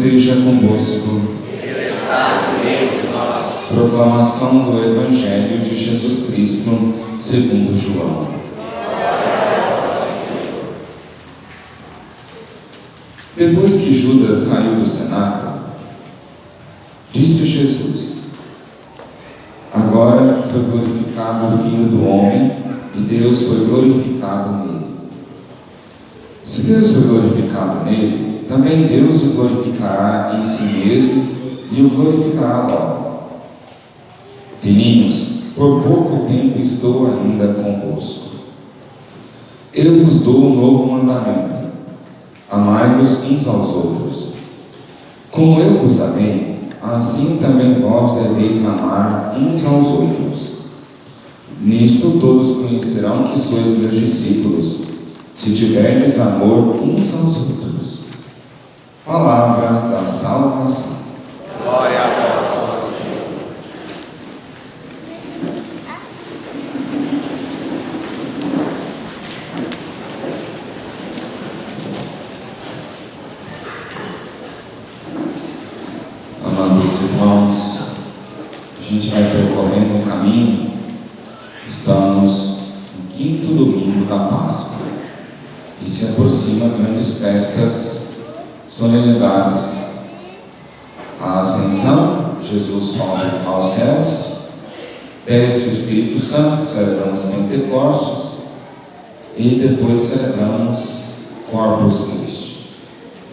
esteja convosco. Ele está no meio de nós. Proclamação do Evangelho de Jesus Cristo, segundo João. Depois que Judas saiu do cenáculo, disse Jesus: agora foi glorificado o Filho do Homem, e Deus foi glorificado nele. Se Deus foi glorificado nele, também Deus o glorificará em si mesmo e o glorificará logo. Filhinhos, por pouco tempo estou ainda convosco. Eu vos dou um novo mandamento: amai-vos uns aos outros. Como eu vos amei, assim também vós deveis amar uns aos outros. Nisto todos conhecerão que sois meus discípulos, se tiverdes amor uns aos outros. Palavra da salvação. Glória a vós, Senhor. Amados irmãos, a gente vai percorrendo o caminho. Estamos no 5º domingo da Páscoa e se aproxima grandes festas, solenidades. A Ascensão, Jesus sobe aos céus, desce o Espírito Santo, celebramos Pentecostes e depois celebramos Corpus Christi.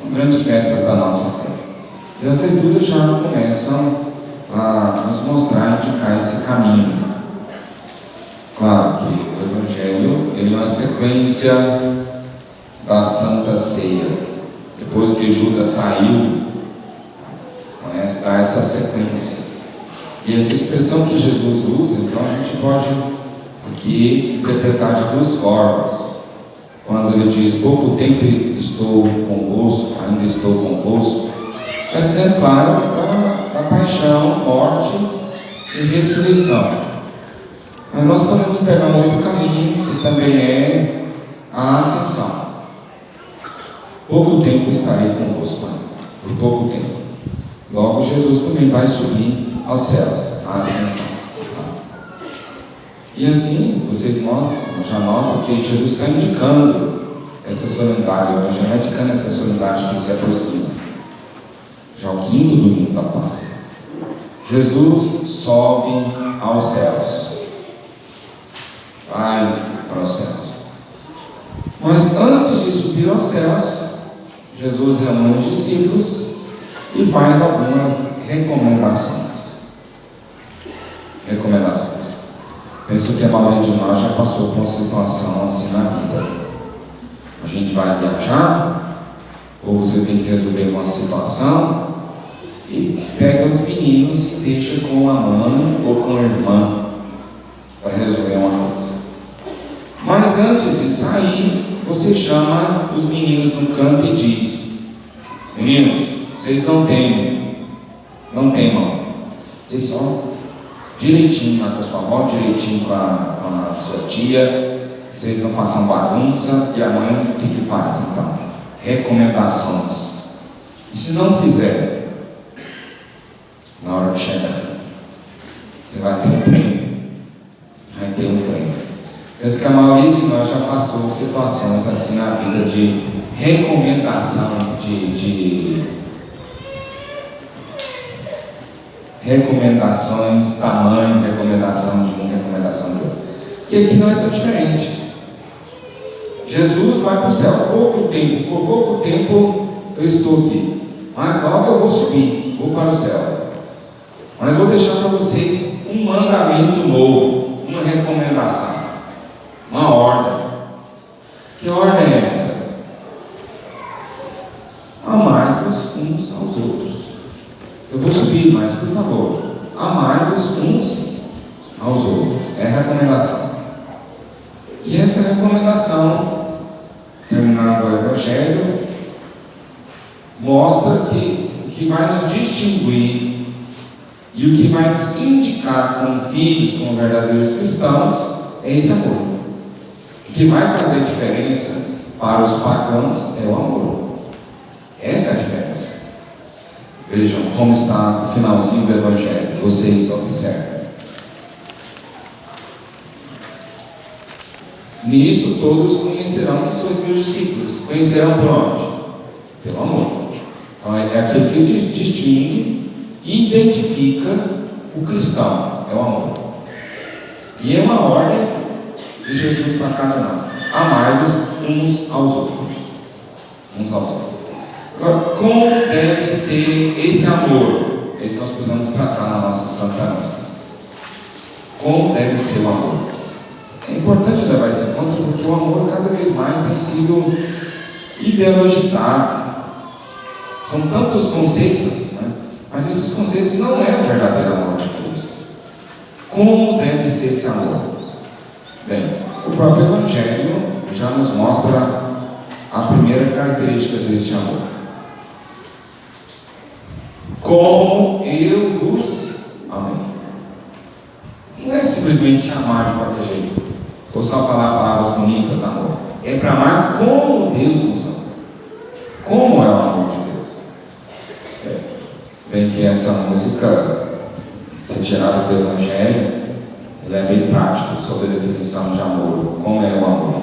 São grandes festas da nossa fé. E as leituras já começam a nos mostrar, indicar esse caminho. Claro que o Evangelho ele é uma sequência da Santa Ceia. Depois que Judas saiu, dá essa sequência. E essa expressão que Jesus usa, então a gente pode aqui interpretar de duas formas. Quando ele diz, pouco tempo estou convosco, ainda estou convosco, está dizendo, claro, da paixão, morte e ressurreição. Mas nós podemos pegar um outro caminho, que também é a ascensão. Pouco tempo estarei convosco ainda, por pouco tempo. Logo Jesus também vai subir aos céus, a ascensão. E assim, vocês já notam que Jesus está indicando essa solenidade, já vai indicando essa solenidade que se aproxima. Já o 5º domingo da Páscoa. Jesus sobe aos céus. Vai para os céus. Mas antes de subir aos céus, Jesus reúne os discípulos e faz algumas recomendações. Penso que a maioria de nós já passou por uma situação assim na vida. A gente vai viajar, ou você tem que resolver uma situação, e pega os meninos e deixa com a mãe ou com a irmã para resolver uma coisa. Mas antes de sair, você chama os meninos no canto e diz: meninos, vocês não temem, não temam, vocês só direitinho lá com a sua avó, direitinho com a sua tia, vocês não façam bagunça. E a mãe o que faz então? Recomendações. E se não fizer, na hora que chegar, você vai ter um prêmio. Vai ter um prêmio. Penso que a maioria de nós já passou situações assim na vida de recomendação, recomendações da mãe, recomendação de um, recomendação do outro. E aqui não é tão diferente. Jesus vai para o céu, por pouco tempo eu estou aqui, mas logo eu vou subir, vou para o céu. Mas vou deixar para vocês um mandamento novo, uma recomendação, uma ordem. Que ordem é essa? Amai-vos uns aos outros. Eu vou subir, mas por favor, amai-vos uns aos outros. É a recomendação. E essa recomendação, terminando o Evangelho, mostra que o que vai nos distinguir e o que vai nos indicar como filhos, como verdadeiros cristãos, é esse amor. O que vai fazer diferença para os pagãos é o amor. Essa é a diferença. Vejam como está o finalzinho do Evangelho. Vocês observem. Nisto todos conhecerão que sois meus discípulos. Conhecerão por onde? Pelo amor. Então é aquilo que distingue e identifica o cristão. É o amor. E é uma ordem de Jesus para cada nós. Amai-vos uns aos outros. Uns aos outros. Agora, como deve ser esse amor? Esse nós precisamos tratar na nossa Santa Missa. Como deve ser o amor? É importante levar isso em conta porque o amor cada vez mais tem sido ideologizado. São tantos conceitos, né? Mas esses conceitos não é o verdadeiro amor de Cristo. Como deve ser esse amor? Bem, o próprio Evangelho já nos mostra a primeira característica deste amor. Como eu vos amei. Não é simplesmente amar de qualquer jeito, ou só falar palavras bonitas, amor. É para amar como Deus nos ama. Como é o amor de Deus? Bem que essa música, se tirada do Evangelho, ela é bem prática sobre a definição de amor. Como é o amor?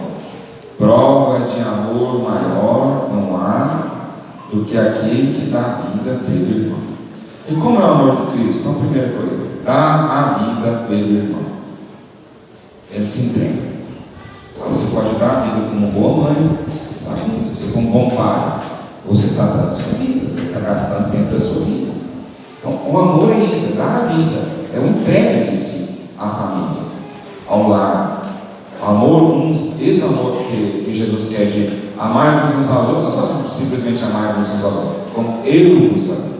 Prova de amor maior não há do que aquele que dá vida pelo irmão. E como é o amor de Cristo? Então, primeira coisa, dá a vida pelo irmão. Ele se entrega. Então, você pode dar a vida como boa mãe, você dá a vida. Você como bom pai, você está dando a sua vida, você está gastando tempo da sua vida. Então, o amor é isso, é dar a vida, é uma entrega de si à família, ao lar. Amor, esse amor que Jesus quer de amar-vos uns aos outros, não só simplesmente amar-vos uns aos outros, como eu vos amo.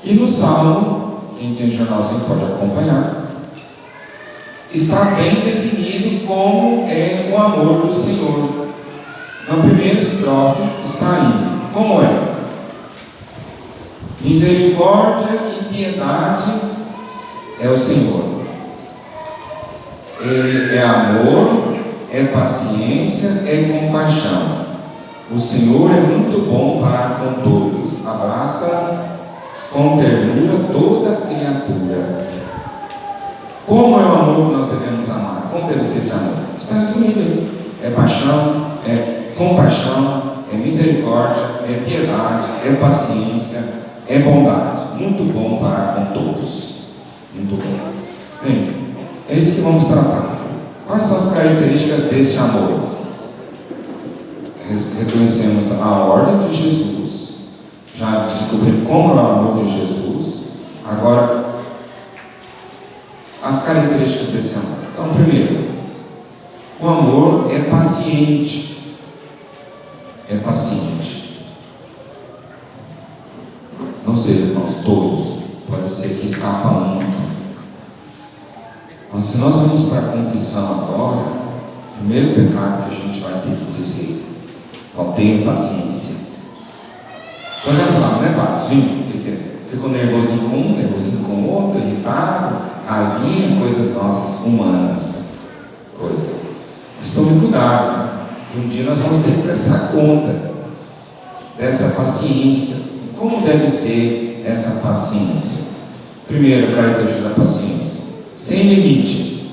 E no Salmo, quem tem jornalzinho pode acompanhar, está bem definido como é o amor do Senhor. Na primeira estrofe está aí, como é? Misericórdia e piedade é o Senhor. Ele é amor, é paciência, é compaixão. O Senhor é muito bom para com todos. Abraça com ternura toda criatura. Como é o amor que nós devemos amar? Como deve ser esse amor? Está resumido aí. É paixão, é compaixão, é misericórdia, é piedade, é paciência, é bondade. Muito bom para com todos. Muito bom. Bem, é isso que vamos tratar. Quais são as características deste amor? Reconhecemos a ordem de Jesus. Já descobrimos como é o amor de Jesus. Agora, as características desse amor. Então, primeiro, o amor é paciente. É paciente. Não sei, irmãos, todos. Pode ser que escapa um aqui. Mas se nós vamos para a confissão agora, o primeiro pecado que a gente vai ter que dizer: não tenha paciência. Só já sabe, né, Padre? Gente, ficou nervosinho com um, nervosinho com o outro, irritado, raivinha, coisas nossas, humanas, coisas. Mas tome cuidado, que um dia nós vamos ter que prestar conta dessa paciência. Como deve ser essa paciência? Primeiro, característica da paciência: sem limites.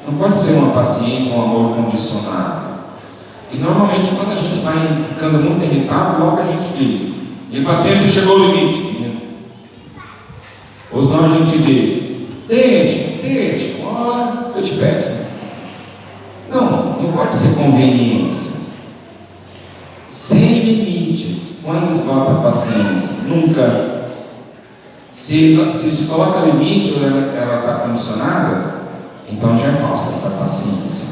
Não pode ser uma paciência, um amor condicionado. E normalmente quando a gente vai ficando muito irritado, logo a gente diz: minha paciência chegou ao limite. Ou senão a gente diz: deixa, uma hora eu te pego. Não pode ser conveniência. Sem limites. Quando esgota a paciência? Nunca. Se coloca limite ou ela está condicionada, então já é falsa essa paciência.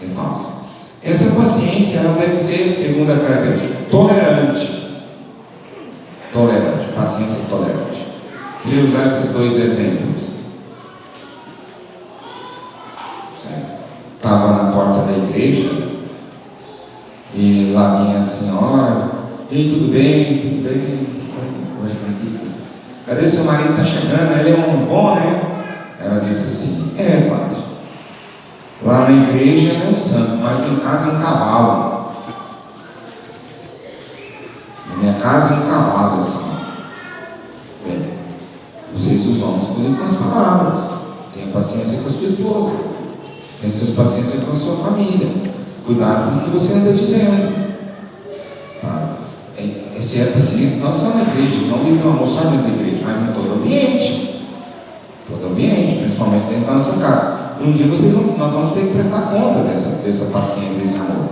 É falsa. Essa paciência ela deve ser, segundo a característica, tolerante. Tolerante, paciência tolerante. Queria usar esses dois exemplos. Estava na porta da igreja e lá vinha a senhora: ei, tudo bem, conversando aqui. Cadê seu marido? Está chegando, ele é um bom, né? Ela disse assim: padre, lá na igreja é um santo, mas em casa é um cavalo. Na minha casa é um cavalo, assim. vocês, os homens, cuidem com as palavras. Tenha paciência com a sua esposa. Tenha paciência com a sua família. Cuidado com o que você anda dizendo. Tá? Esse é paciente, não só na igreja, não vive um amor só dentro da igreja, mas em todo ambiente. Todo ambiente, principalmente dentro da nossa casa. Um dia nós vamos ter que prestar conta dessa paciência, desse amor.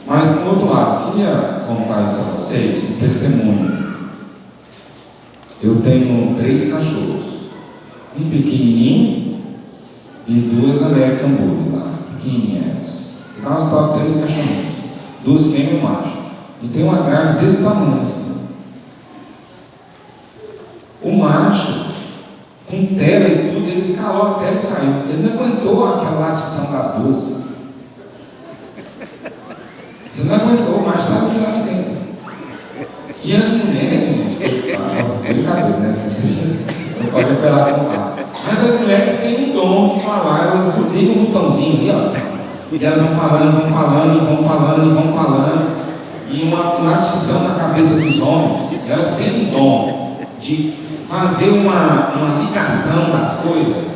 Mas, por outro lado, queria contar isso a vocês, um testemunho. Eu tenho 3 cachorros. Um pequenininho e 2 American Bully lá, pequenininhas. E nós estamos 3 cachorrinhos, 2 fêmeas e um macho. E tem uma grade desse tamanho assim. O macho, com tela e tudo, ele escalou a tela e saiu. Ele não aguentou aquela latição das 2. Ele não aguentou, o macho saiu de lá de dentro. E as mulheres, gente, brincadeira, né? Vocês não podem apelar com o carro. Mas as mulheres têm um dom de falar, elas ligam um botãozinho ali, ó. E elas vão falando, vão falando, vão falando, vão falando. E uma latição na cabeça dos homens. Elas têm um dom de fazer uma ligação das coisas.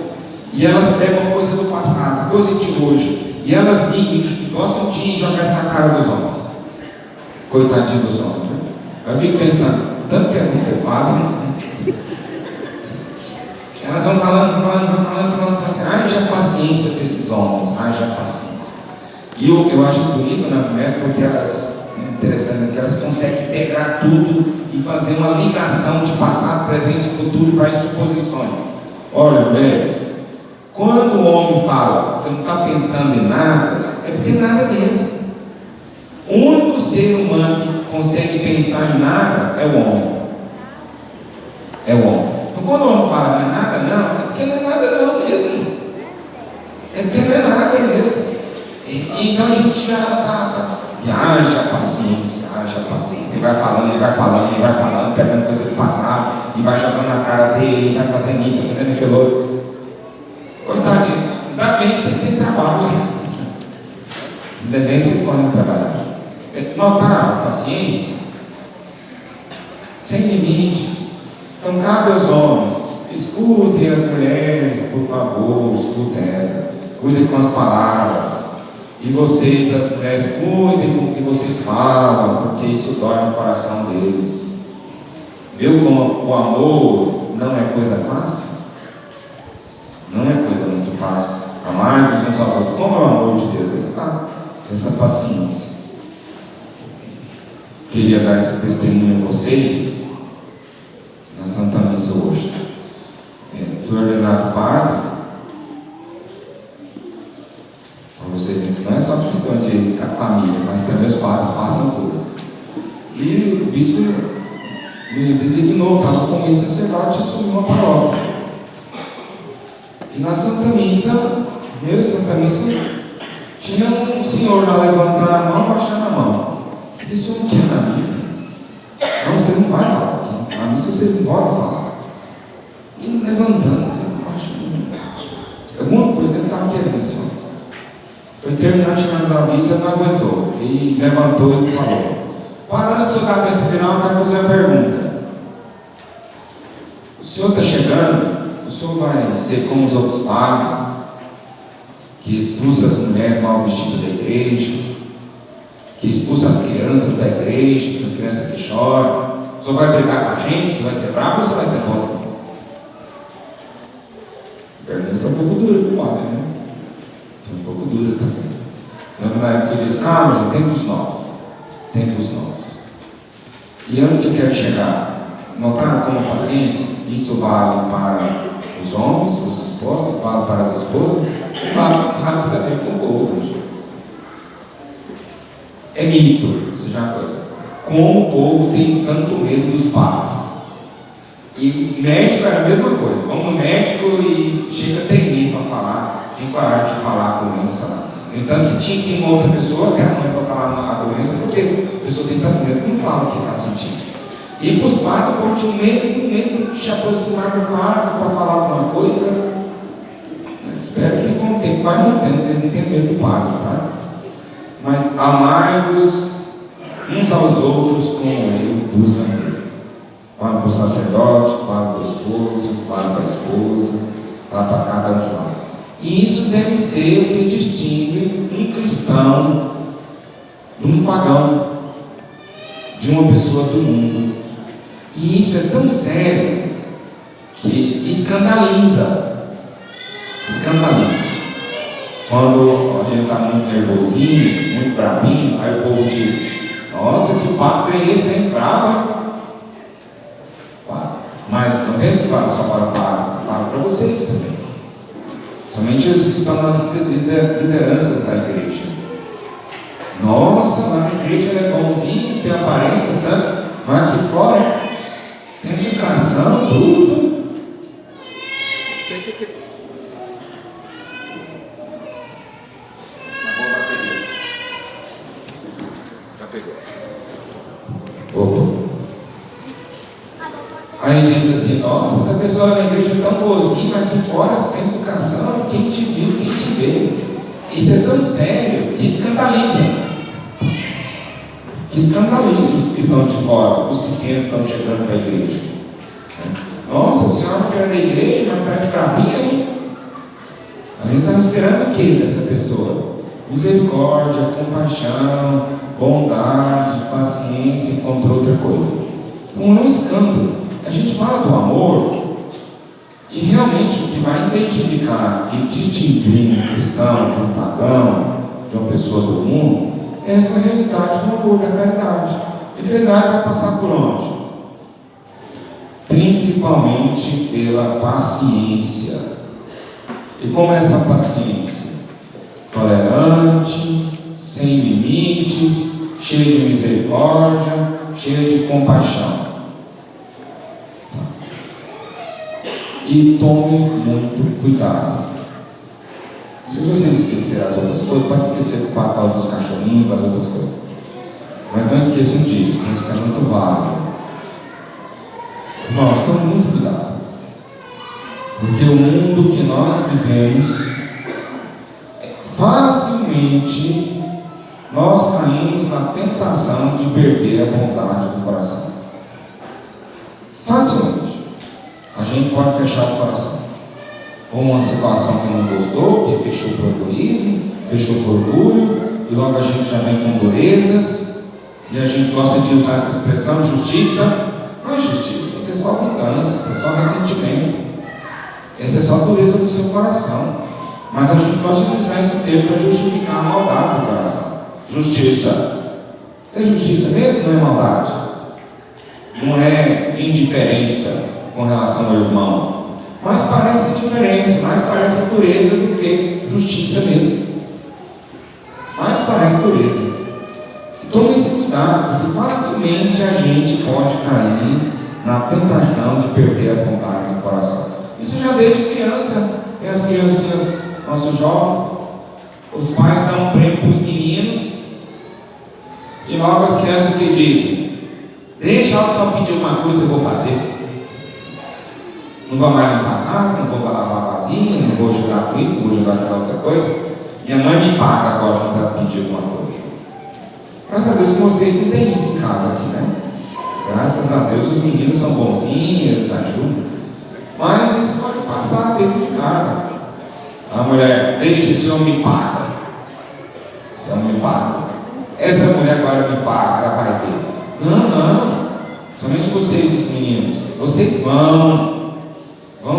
E elas pegam coisa do passado, coisa de hoje. E elas ligam e gostam de jogar isso na cara dos homens. Coitadinho dos homens, né? Eu fico pensando, tanto que é conservado, elas vão falando assim, haja paciência para esses homens, haja paciência. E eu acho bonito nas mulheres porque elas, interessante, que elas conseguem pegar tudo e fazer uma ligação de passado, presente e futuro e faz suposições. Olha, mulheres, quando o homem fala que não está pensando em nada, é porque nada mesmo. O único ser humano que consegue pensar em nada é o homem. É o homem. Então quando o homem fala não é nada não, é porque não é nada não mesmo. É porque não é nada mesmo. Então a gente já está. E haja paciência. E vai falando, pegando coisa do passado, e vai jogando na cara dele, e vai fazendo isso, fazendo aquilo outro. Coitadinho, ainda bem que vocês têm trabalho. Ainda bem que vocês podem trabalhar. Notar a paciência sem limites. Então cabe aos homens, escutem as mulheres, por favor, escutem elas, cuidem com as palavras. E vocês, as mulheres, cuidem com o que vocês falam, porque isso dói no coração deles. Viu como o amor não é coisa fácil? Não é coisa muito fácil. Amar-vos uns aos outros, como é o amor de Deus? Aí está essa paciência. Queria dar esse testemunho a vocês na Santa Missa hoje. Fui ordenado padre. Para você ver que não é só questão de família, mas também os padres passam coisas. E o bispo me designou, estava como sacerdote e assumiu a paróquia. E na Santa Missa, primeira Santa Missa, tinha um senhor lá levantando a mão, baixando a mão. Isso não quer na missa. Não, você não vai falar aqui. Na missa vocês não podem falar. E levantando, alguma coisa ele estava querendo assim. Foi terminar tirando da vista, não aguentou. E levantou e falou: parando de sua cabeça final, eu quero fazer uma pergunta. O senhor está chegando? O senhor vai ser como os outros padres, que expulsa as mulheres mal vestidas da igreja, que expulsa as crianças da igreja, que tem criança que chora? O senhor vai brigar com a gente? Você vai ser bravo ou você vai ser bom? A pergunta foi um pouco dura para o padre, né? Foi um pouco dura também. Na época eu disse: calma, gente, tempos novos. Tempos novos. E onde eu quero chegar? Notaram como a paciência? Isso vale para os homens, os esposos, vale para as esposas, vale também para o povo. É mito, isso já é uma coisa. Como o povo tem tanto medo dos padres. E médico era a mesma coisa. Vamos no médico e chega a ter medo para falar, tinha coragem de falar a doença lá. No entanto, que tinha que ir uma outra pessoa, até a mãe, para falar a doença, porque a pessoa tem tanto medo que não fala o que está sentindo. E para os padres, o povo tinha medo de se aproximar do padre para falar alguma coisa. Espero que com o tempo vai mantendo, vocês não tenham medo do padre, tá? Mas amai-vos uns aos outros como eu vos amei. Vamos sacerdote, para o teu esposo, para a tua esposa, para cada um de nós. E isso deve ser o que distingue um cristão de um pagão, de uma pessoa do mundo. E isso é tão sério que escandaliza. Quando a gente está muito nervosinho, muito bravinho, aí o povo diz: nossa, que papo é esse, hein? Bravo, hein? Mas não pense que vale só para o padre, vale para vocês também. Somente os que estão nas lideranças da igreja. Nossa, lá na igreja ele é bonzinho, tem aparência santa, mas aqui fora, sem educação, bruto. Voltou. Aí diz assim: nossa, essa pessoa na igreja é tão boazinha, mas aqui fora, sem educação, quem te viu, quem te vê. Isso é tão sério que escandaliza. Os que estão de fora, os pequenos estão chegando para a igreja. Nossa, a senhora que é da igreja, mas parece brabinha aí. A gente estava esperando o que dessa pessoa? Misericórdia, compaixão, bondade, paciência, encontrou outra coisa. Então é um escândalo. A gente fala do amor, e realmente o que vai identificar e distinguir um cristão de um pagão, de uma pessoa do mundo, é essa realidade do amor, da caridade. E a caridade vai passar por onde? Principalmente pela paciência. E como é essa paciência? Tolerante, sem limites, cheia de misericórdia, cheia de compaixão. E tome muito cuidado. Se você esquecer as outras coisas, pode esquecer que o pai fala dos cachorrinhos, das outras coisas. Mas não esqueçam disso, isso é muito válido. Irmãos, tome muito cuidado. Porque o mundo que nós vivemos, facilmente nós caímos na tentação de perder a bondade do coração. Facilmente. A gente pode fechar o coração. Ou uma situação que não gostou, que fechou por egoísmo, fechou por orgulho, e logo a gente já vem com durezas, e a gente gosta de usar essa expressão, justiça. Não é justiça, isso é só vingança, isso é só ressentimento, essa é só dureza do seu coração. Mas a gente gosta de usar esse termo para justificar a maldade do coração. Justiça. Isso é justiça mesmo? Não é maldade? Não é indiferença com relação ao irmão, mas parece diferença, mais parece dureza do que justiça mesmo. Mais parece dureza. Tome esse cuidado, porque facilmente a gente pode cair na tentação de perder a bondade do coração. Isso já desde criança. Tem as criancinhas, nossos jovens, os pais dão um prêmio para os meninos, e logo as crianças que dizem: deixa eu só pedir uma coisa, eu vou fazer. Não vou mais limpar a casa, não vou lavar a vasilha, não vou ajudar com isso, não vou ajudar com aquela outra coisa. Minha mãe me paga agora quando ela pedir alguma coisa. Graças a Deus que vocês não têm isso em casa aqui, né? Graças a Deus os meninos são bonzinhos, eles ajudam. Mas isso pode passar dentro de casa. A mulher: deixa, esse homem me paga. Esse homem me paga. Essa mulher agora me paga, ela vai ver. Não. Somente vocês, os meninos. Vocês vão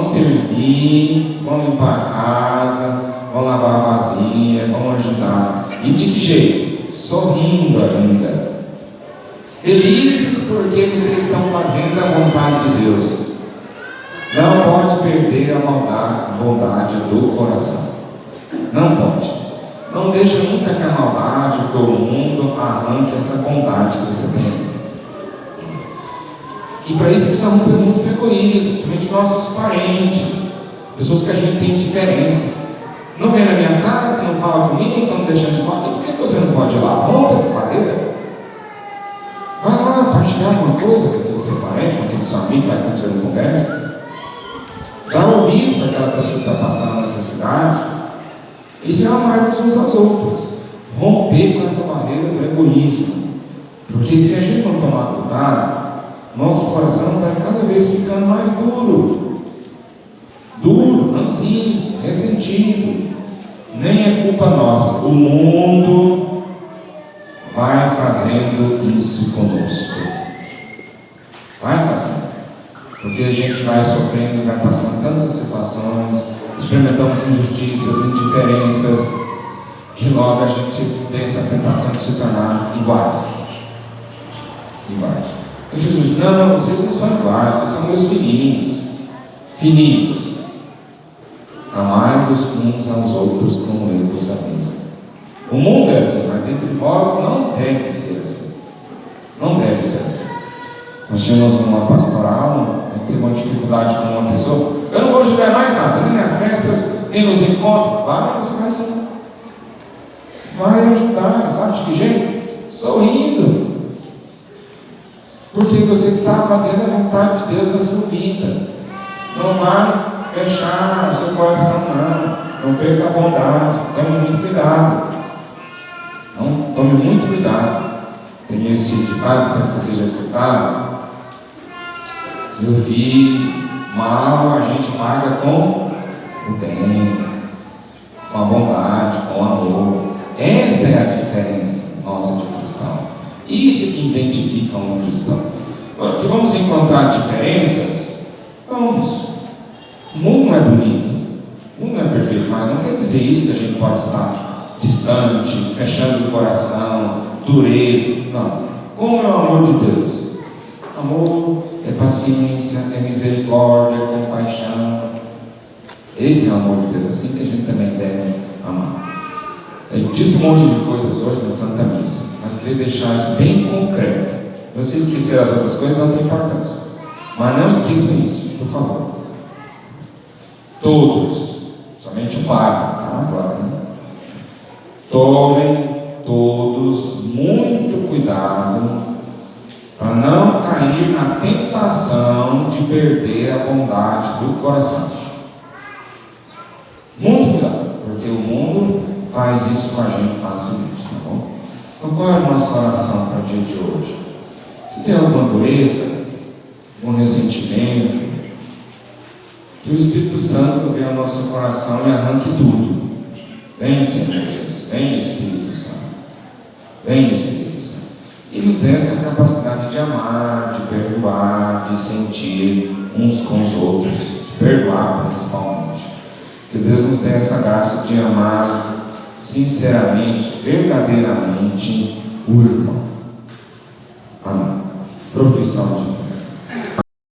servir, vão limpar a casa, vão lavar a vasilha, vão ajudar. E de que jeito? Sorrindo ainda. Felizes porque vocês estão fazendo a vontade de Deus. Não pode perder a bondade do coração. Não pode. Não deixa nunca que a maldade, que o mundo arranque essa bondade que você tem. E para isso precisa romper muito com o egoísmo, principalmente nossos parentes, pessoas que a gente tem diferença. Não vem na minha casa, não fala comigo, estão me deixando de falar. E por que você não pode ir lá? Rompa essa cadeira. Vai lá partilhar alguma coisa com aquele seu parente, com aquele seu amigo, faz tempo que você não conversa. Dá ouvido para aquela pessoa que está passando necessidade. Isso é amar uns aos outros. Romper com essa barreira do egoísmo. Porque se a gente não tomar cuidado, nosso coração vai cada vez ranzinza, ressentido. Nem é culpa nossa. O mundo vai fazendo isso conosco. Vai fazendo. Porque a gente vai sofrendo, vai passando tantas situações, experimentamos injustiças, indiferenças, e logo a gente tem essa tentação de se tornar iguais. Iguais. E Jesus, não, vocês não são iguais, vocês são meus filhinhos. Filhinhos. Amai-vos uns aos outros como eu vos amei. O mundo é assim, mas dentre vós não deve ser assim. Não deve ser assim. Nós tínhamos uma pastoral, teve uma dificuldade com uma pessoa. Eu não vou julgar mais nada, nem nas festas, nem nos encontros. Vai, você vai sim. Vai ajudar, sabe de que jeito? Sorrindo. Porque você está fazendo a vontade de Deus na sua vida. Não vai fechar o seu coração, não. Não perca a bondade. Tome muito cuidado. Não, tome muito cuidado. Tem esse ditado, penso que vocês já escutaram. Meu filho, mal a gente paga com o bem, com a bondade, com o amor. Essa é a diferença nossa de cristão. Isso que identifica um cristão. Agora, que vamos encontrar diferenças? Vamos. O mundo não é bonito, o mundo não é perfeito, mas não quer dizer isso que a gente pode estar distante, fechando o coração, dureza. Não. Como é o amor de Deus? Amor é paciência, é misericórdia, é compaixão. Esse é o amor de Deus, assim que a gente também deve amar. Eu disse um monte de coisas hoje na Santa Missa, mas queria deixar isso bem concreto. Você esquecer as outras coisas não tem importância, mas não esqueça isso, por favor. Todos, somente o Padre, tá? Agora, né? Tomem todos muito cuidado para não cair na tentação de perder a bondade do coração. Muito cuidado, porque o mundo faz isso com a gente facilmente, tá bom? Então, qual é a nossa oração para o dia de hoje? Se tem alguma dureza, algum ressentimento, que o Espírito Santo venha ao nosso coração e arranque tudo. Vem, Senhor Jesus, vem, Espírito Santo. Vem, Espírito Santo. E nos dê essa capacidade de amar, de perdoar, de sentir uns com os outros, de perdoar principalmente. Que Deus nos dê essa graça de amar sinceramente, verdadeiramente o irmão. Amém. Profissão de fé.